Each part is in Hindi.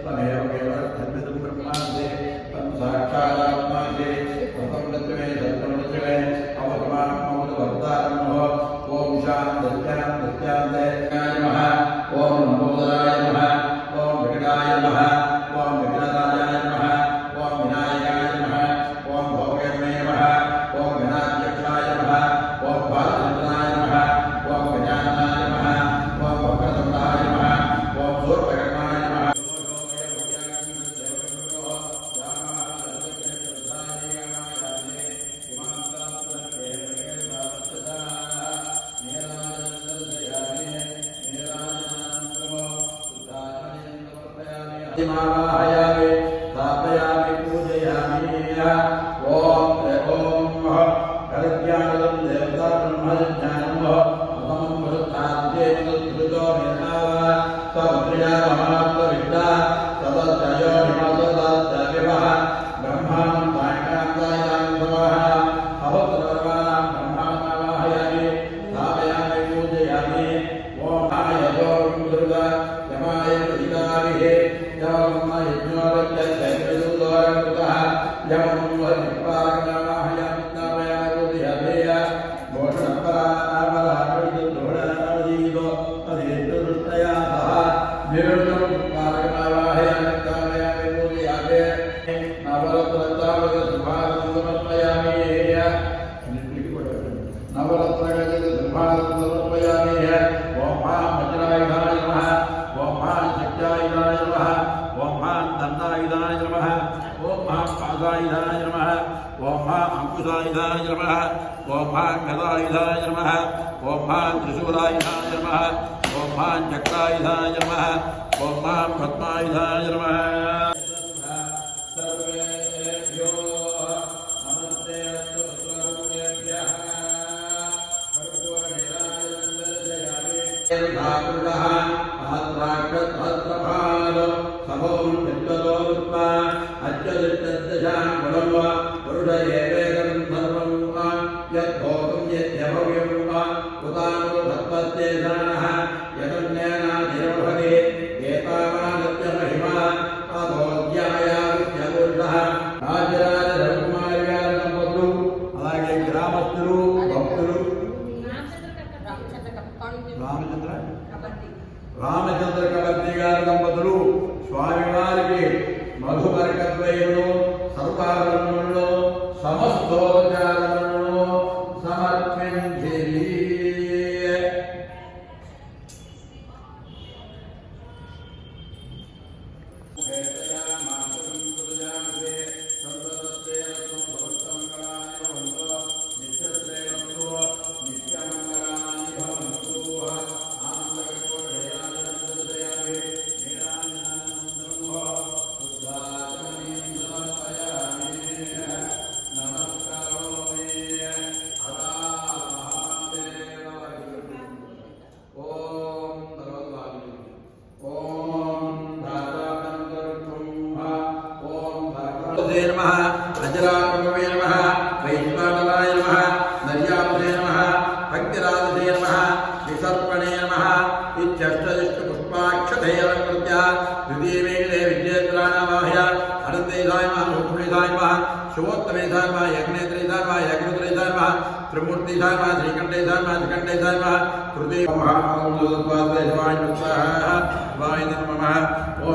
तमेव केवलम् ब्रह्मास्ते तम् साक्षादात्मास्ते ततं मृत्युमे सत्यं मृत्युमे अवसमानं अवसवर्तारं ॐ शान्त्यान्ते नमः ॐ नमोदराय नमः ॐ विकटाय नमः ॐ विघ्नराजाय नमः ॐ विनायकाय नमः ॐ भोगमे नमः ॐ गणाध्यक्षाय नमः ॐ बालचन्द्राय नमः ॐ गजाननाय नमः ॐ भक्तसम्राय नमः ॐ सूर्यकर्माय नमः मावाहयामि स्थापयामि पूजयामि ओम कलज्ञानं देवता ब्रह्मज्ञानं अहं मृताद्येन कृतो मेधावा समुद्रया महात्मविद्या सदस्य हिमसदस्य ब्रह्मां सायकान्तायां नमः अहोत्रवानां ब्रह्मावाहयामि स्थापयामि पूजयामि ओम आयतो दुर्गा यमाय प्रतिदाविहे अंकुशायुधाय नमः ओम गदायुधाय नमः ओम त्रिशूलायुधाय नमः ओम चक्रायुधाय नमः ओम पद्मायुधाय नमः सर्वेभ्यो नमस्ते अस्तु सर्वेभ्यः రామచంద్ర కబర్తి గారి దంపతులు స్వామివారికి మధుపరకద్వయమును సర్వాభరణములను సమస్తోపచారములను సమర్పించిరి. अजरापवे नमः वैश्वानराय नमः नर्यापदे नमः भक्तिराजदे नमः विसर्पणे नमः इत्यष्टपुष्पाक्षतैरकृत्य द्वितीयमेघे विद्येन्द्राणावाहय अनन्तेधाय नमः लक्ष्मीधाय नमः शिवोत्तमेधाय नमः यज्ञेन्द्रेधाय नमः यज्ञरुद्रेधाय नमः त्रिमूर्तिधाय नमः श्रीकण्ठेधाय नमः श्रीकण्ठेधाय नमः कृते नमः ॐ दुर्वादे शिवाय नमः शिवाय नमः ॐ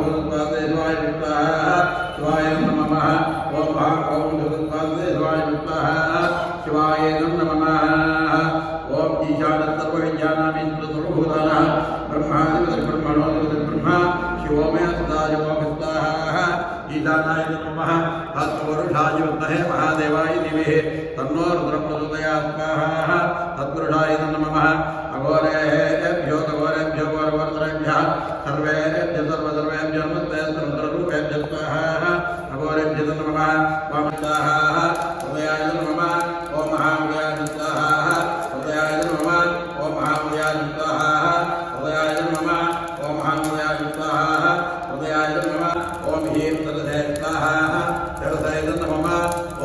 दुर्वादे शिवाय नमः शिवाय नमः ओम ओम दुर्वादे शिवाय नमः शिवाय नमः ओम ईशानतर्वविज्ञानामिन्द्रसर्वभूतानां ब्रह्मादिपतिर्ब्रह्मणोऽधिपतिर् ब्रह्मा शिवो मे सदाशिवोऽस्ताः ईशानाय नमः तत्पुरुषाय विद्महे महादेवाय धीमहि तन्नो रुद्रः प्रचोदयात् स्वाहा तत्पुरुषाय नमः अघोरेभ्यो घोरेभ्यो घोरवर्तरेभ्यः सर्वेभ्यो सर्वसर्वेभ्यो नमस्ते रुद्ररूपेभ्यः स्वाहा अघोरेभ्यो नमः वामस्ताः उदयाय नमः ओम महाउदयाय नमः उदयाय नमः ओम महाउदयाय नमः उदयाय नमः ओम महाउदयाय नमः उदयाय नमः ओम ह्रीं तदधे स्वाहा जलधे नमः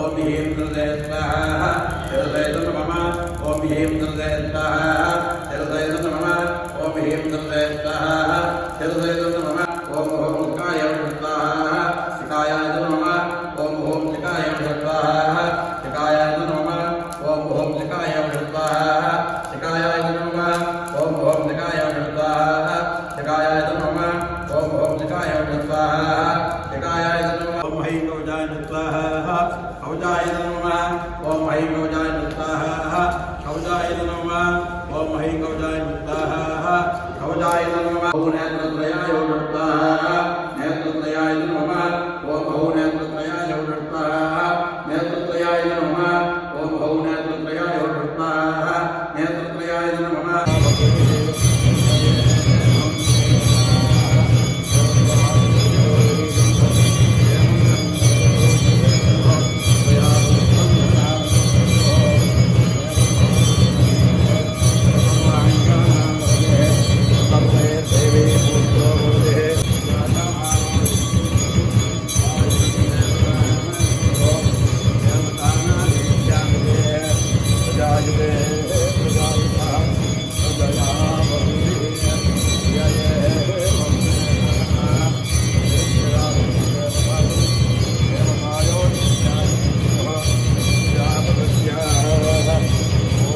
ओम ह्रीं तदधे स्वाहा जलधे नमः ओम ह्रीं तदधे स्वाहा जलधे नमः ओम ह्रीं तदधे स्वाहा जलधे नमः ओम शकायाय नमः ओम ऐं गौजाय स्वाहा शौचाय नमः ओम ऐं गौजाय स्वाहा शौचाय नमः ओम ऐं गौजाय स्वाहा शौचाय नमः ओम नेत्रत्रयाय स्वाहा नेत्रत्रयाय नमः